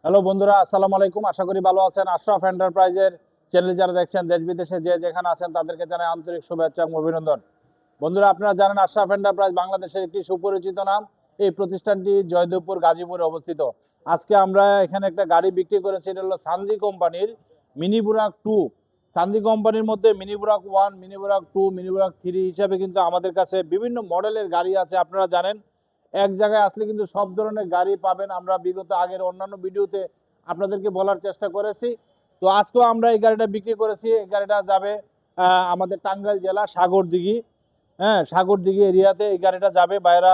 Hello বন্ধুরা, আসসালামু আলাইকুম। আশা করি ভালো আছেন। আশরাফ এন্টারপ্রাইজের চ্যানেল যারা দেখছেন দেশ বিদেশে যে যেখানে আছেন তাদেরকে জানাই আন্তরিক শুভেচ্ছা এবং অভিনন্দন। বন্ধুরা, আপনারা জানেন আশরাফ এন্টারপ্রাইজ বাংলাদেশের একটি সুপরিচিত নাম। এই প্রতিষ্ঠানটি জয়দেবপুর গাজীপুরে অবস্থিত। আজকে আমরা এখানে একটা গাড়ি বিক্রি করেছি, এটা হলো সানজি কোম্পানির মিনি বুরাক 2। সানজি কোম্পানির মধ্যে মিনি বুরাক 1, মিনি বুরাক 2, মিনি বুরাক 3 হিসাবে কিন্তু আমাদের কাছে বিভিন্ন মডেলের গাড়ি আছে। আপনারা জানেন এক জায়গায় আসলে কিন্তু সব ধরনের গাড়ি পাবেন। আমরা বিগত আগের অন্যান্য ভিডিওতে আপনাদেরকে বলার চেষ্টা করেছি। তো আজকেও আমরা এই গাড়িটা বিক্রি করেছি। এই গাড়িটা যাবে আমাদের টাঙ্গাইল জেলা সাগরদিঘি, হ্যাঁ, সাগরদিঘি এরিয়াতে এই গাড়িটা যাবে। বাইরা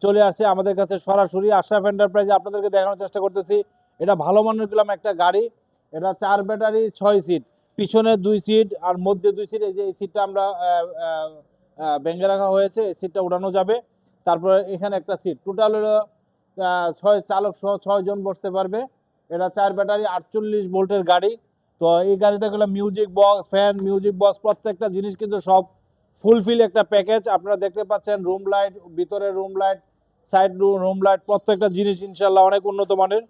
চলে আসছে আমাদের কাছে সরাসরি। আশরাফ এন্টারপ্রাইজে আপনাদেরকে দেখানোর চেষ্টা করতেছি। এটা ভালো মানের পেলাম একটা গাড়ি। এটা 4 ব্যাটারি 6 সিট, পিছনে 2 সিট আর মধ্যে 2 সিট। এই যে এই সিটটা আমরা ভেঙে রাখা হয়েছে, এই সিটটা উঠানো যাবে। তারপরে এখানে একটা সিট, টোটাল হলো 6 চালক সহ 6 জন বসতে পারবে। এটা 4 ব্যাটারি 48 ভোল্টের গাড়ি। তো এই গাড়িতে গেলে music box, fan, music box প্রত্যেকটা জিনিস কিন্তু সব ফুলফিল একটা প্যাকেজ। আপনারা দেখতে পাচ্ছেন রুম লাইট, ভিতরের room light, side room light, প্রত্যেকটা জিনিস ইনশাল্লাহ অনেক উন্নত মানের।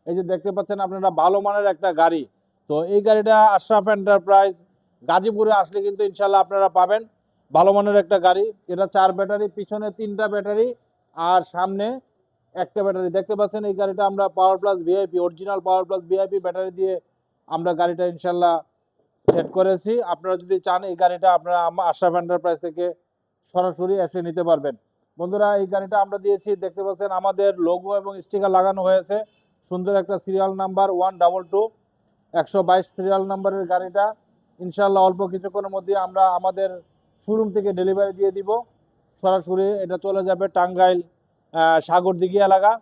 এই যে দেখতে পাচ্ছেন আপনারা ভালো মানের একটা গাড়ি। তো এই গাড়িটা আশরাফ এন্টারপ্রাইজ গাজীপুরে আসলে কিন্তু ইনশাল্লাহ আপনারা পাবেন ভালো মানের একটা গাড়ি। এটা 4 ব্যাটারি, পিছনে 3টা ব্যাটারি আর সামনে একটা ব্যাটারি। দেখতে পাচ্ছেন এই গাড়িটা আমরা power plus VIP, original power plus VIP battery দিয়ে আমরা গাড়িটা ইনশাল্লাহ সেট করেছি। আপনারা যদি চান এই গাড়িটা আপনারা আশরাফ এন্টারপ্রাইজ থেকে সরাসরি এসে নিতে পারবেন। বন্ধুরা, এই গাড়িটা আমরা দিয়েছি, দেখতে পাচ্ছেন আমাদের লোগো এবং স্টিকার লাগানো হয়েছে। সুন্দর একটা সিরিয়াল নাম্বার 122 122 সিরিয়াল নাম্বারের গাড়িটা ইনশাল্লাহ অল্প কিছুক্ষণের মধ্যে আমরা আমাদের শোরুম থেকে ডেলিভারি দিয়ে দিব। সরাসরি এটা চলে যাবে টাঙ্গাইল সাগরদিঘি এলাকা।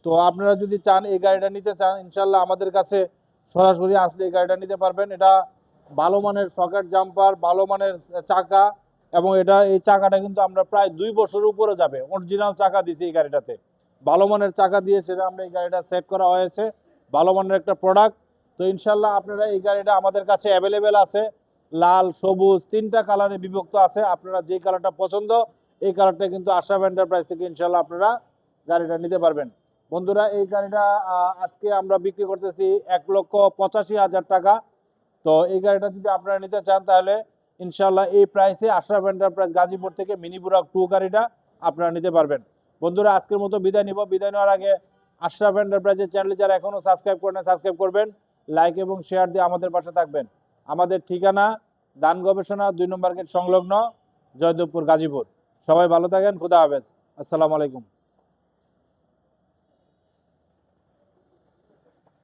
তো আপনারা যদি চান এই গাড়িটা নিতে চান ইনশাল্লাহ আমাদের কাছে সরাসরি আসলে এই গাড়িটা নিতে পারবেন। এটা ভালো মানের সকেট জাম্পার, ভালো মানের চাকা, এবং এই চাকাটা কিন্তু আমরা প্রায় 2 বছর উপরে যাবে। অরিজিনাল চাকা দিয়েছি এই গাড়িটাতে, ভালো মানের চাকা দিয়ে সেটা আমরা এই গাড়িটা সেট করা হয়েছে। ভালো মানের একটা প্রোডাক্ট। তো ইনশাল্লাহ আপনারা এই গাড়িটা আমাদের কাছে অ্যাভেলেবেল আছে, লাল, সবুজ 3টা কালারে বিভক্ত আছে। আপনারা যে কালারটা পছন্দ এই কালারটা কিন্তু আশরাফ এন্টারপ্রাইজ থেকে ইনশাল্লাহ আপনারা গাড়িটা নিতে পারবেন। বন্ধুরা, এই গাড়িটা আজকে আমরা বিক্রি করতেছি 1,85,000 টাকা। তো এই গাড়িটা যদি আপনারা নিতে চান তাহলে ইনশাল্লাহ এই প্রাইসে আশরাফ এন্টারপ্রাইজ গাজীপুর থেকে মিনি বুরাক 2 গাড়িটা আপনারা নিতে পারবেন। বন্ধুরা, আজকের মতো বিদায় নিব। বিদায় নেওয়ার আগে আশরাফ এন্টারপ্রাইজের চ্যানেল যারা এখনো সাবস্ক্রাইব করেন সাবস্ক্রাইব করবেন, লাইক এবং শেয়ার দিয়ে আমাদের পাশে থাকবেন। আমাদের ঠিকানা দান গবেষণা 2 নম্বর গেট সংলগ্ন, জয়দেবপুর, গাজীপুর। সবাই ভালো থাকেন। খুদা হাফেজ। আসসালামু আলাইকুম।